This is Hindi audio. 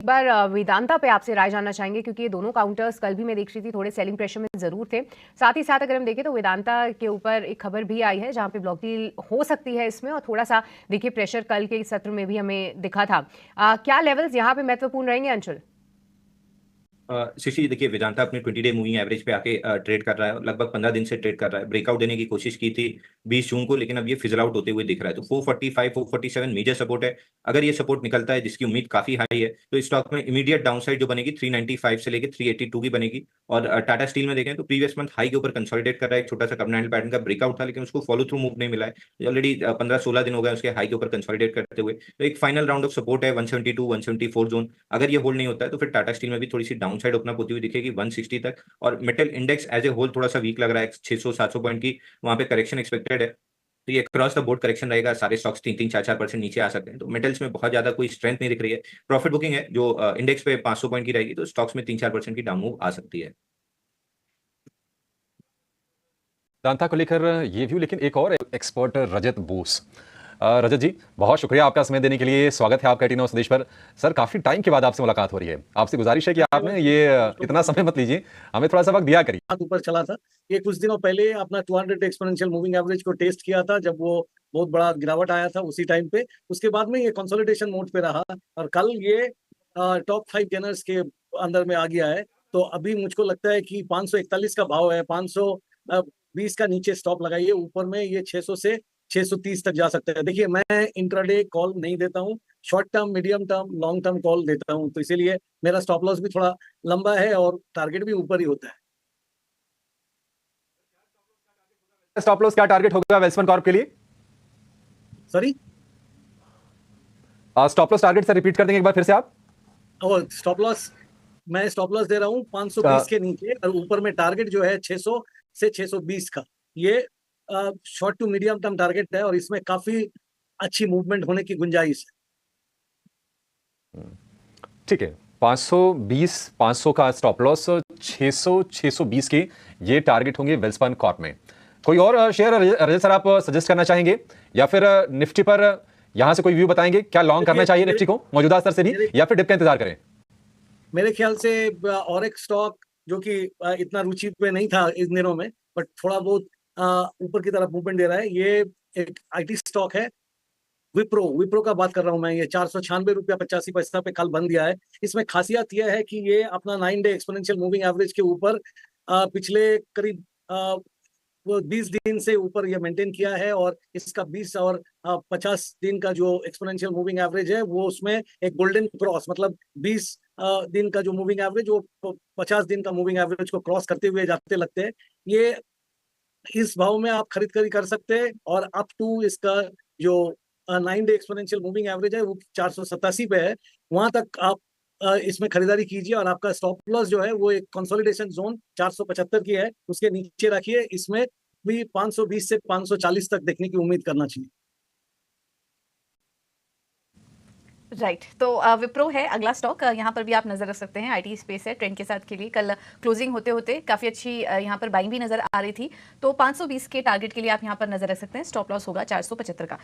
एक बार वेदांता पे आपसे राय जानना चाहेंगे क्योंकि ये दोनों काउंटर्स कल भी मैं देख रही थी थोड़े सेलिंग प्रेशर में जरूर थे। साथ ही साथ अगर हम देखें तो वेदांता के ऊपर एक खबर भी आई है जहां पे ब्लॉक डील हो सकती है इसमें, और थोड़ा सा देखिए प्रेशर कल के सत्र में भी हमें दिखा था। क्या लेवल्स यहाँ पे महत्वपूर्ण रहेंगे अंशुल? शिशी देखिए, वेदांता अपने 20 डे मूविंग एवरेज पे आके ट्रेड कर रहा है, लगभग 15 दिन से ट्रेड कर रहा है। ब्रेकआउट देने की कोशिश की थी 20 जून को, लेकिन अब ये फिजल आउट होते हुए दिख रहा है। तो 445 447 मेजर सपोर्ट है। अगर ये सपोर्ट निकलता है, जिसकी उम्मीद काफी हाई है, तो स्टॉक में इमीडिएट डाउनसाइड जो बनेगी 395 से लेकर 382 की बनेगी। और टाटा स्टील में देखें तो प्रीवियस मंथ हाई के ऊपर कंसोलिडेट कर रहा है। एक छोटा सा कवर्नेंट पैटर्न का ब्रेकआउट था, लेकिन उसको फॉलो थ्रू मूव नहीं मिला है। ऑलरेडी 15-16 दिन हो गए उसके हाई के ऊपर कंसोलिडेट करते हुए। तो एक फाइनल राउंड ऑफ सपोर्ट है 172 174 जोन। अगर ये होल्ड नहीं होता है तो फिर टाटा स्टील में भी थोड़ी सी डाउन साइड ओपन अप होती हुई दिखेगी 160 तक। और metal index as a whole थोड़ा सा वीक लग रहा है, 600-700 पॉइंट की वहां पे करेक्शन एक्सपेक्टेड है। तो ये क्रॉस द बोर्ड करेक्शन रहेगा, सारे स्टॉक्स 3-3 4-4% नीचे आ सकते हैं। तो मेटल्स में बहुत ज्यादा कोई स्ट्रेंथ नहीं दिख रही है। प्रॉफिट बुकिंग है जो इंडेक्स पे 500 पॉइंट की रहेगी, तो स्टॉक्स में 3-4% की डाउन मूव आ सकती है। वेदांता को लेकर ये व्यू, लेकिन एक और एक्सपर्ट रजत बोस। रजत जी, बहुत शुक्रिया आपका समय देने के लिए। स्वागत है आपका 18 संदेश पर। सर, काफी टाइम के बाद आपसे मुलाकात हो रही है। आपसे गुजारिश है कि आपने ये इतना समय मत लीजिए, हमें थोड़ा सा वक्त दिया करिए। हाथ ऊपर चला था। ये कुछ दिनों पहले अपना 200 एक्सपोनेंशियल मूविंग एवरेज को टेस्ट किया था, जब वो बहुत बड़ा गिरावट आया था उसी टाइम पे। उसके बाद में ये कंसोलिडेशन मोड पे रहा और कल ये टॉप 5 गेनर्स के अंदर में आ गया है। तो अभी मुझको लगता है कि 541 का भाव है, 520 का नीचे स्टॉप लगाइए। ऊपर में ये 600 से 630 तक जा सकता है। देखिए, मैं इंट्राडे कॉल नहीं देता हूँ, short term, medium term, long term call देता हूँ। तो इसीलिए मेरा स्टॉप लॉस भी थोड़ा लंबा है और टारगेट भी ऊपर ही होता है। स्टॉप लॉस क्या टारगेट होगा वेल्सपन कॉर्प के लिए? सॉरी, स्टॉप लॉस टारगेट से रिपीट कर देंगे एक बार फिर से आप? और स्टॉप लॉस, मैं स्टॉप लॉस दे रहा हूँ 520 के नीचे, और ऊपर में टारगेट जो है 600 से 620 का। ये short to medium term target है और इसमें काफी अच्छी मूवमेंट होने की गुंजाइश है। ठीक है, 520 500 का स्टॉप लॉस, 600 620 के ये टारगेट होंगे वेल्सपन कॉर्प में। कोई और शेयर रजत सर आप सजेस्ट करना चाहेंगे, या फिर निफ्टी पर यहां से कोई व्यू बताएंगे? क्या लॉन्ग करना चाहिए निफ्टी को मौजूदा स्तर से भी, या फिर डिप का इंतजार करें? मेरे ख्याल से और एक स्टॉक जो कि इतना रुचि पे नहीं था इन दिनों में, बट थोड़ा बहुत ऊपर की तरफ मूवमेंट दे रहा है, ये एक आईटी स्टॉक है, विप्रो का बात कर रहा हूं मैं। ये 496 रुपया 85 पैसा पे कल बंद दिया है। इसमें खासियत यह है कि ये अपना 9 डे एक्सपोनेंशियल मूविंग एवरेज के ऊपर पिछले करीब वो 20 दिन से ऊपर ये मेंटेन किया है, और इसका 20 और 50 दिन का जो एक्सपोनेंशियल मूविंग एवरेज है वो उसमें एक गोल्डन क्रॉस, मतलब 20 दिन का जो मूविंग एवरेज वो 50 दिन का मूविंग एवरेज को क्रॉस करते हुए जाते लगते हैं। ये इस भाव में आप खरीद कर सकते हैं, और अप टू इसका जो 9 डे एक्सपोनेंशियल मूविंग एवरेज है वो 487 पे है। वहां तक आप इसमें खरीदारी कीजिए, और आपका स्टॉप लॉस जो है वो एक कंसोलिडेशन जोन 475 की है, उसके नीचे रखिए। इसमें भी 520 से 540 तक देखने की उम्मीद करना चाहिए। राइट, तो विप्रो है अगला स्टॉक। यहाँ पर भी आप नजर रख सकते हैं। आईटी स्पेस है, ट्रेंड के साथ के लिए कल क्लोजिंग होते होते काफी अच्छी यहाँ पर बाइंग भी नजर आ रही थी। तो 520 के टारगेट के लिए आप यहाँ पर नजर रख सकते हैं। स्टॉप लॉस होगा 475 का।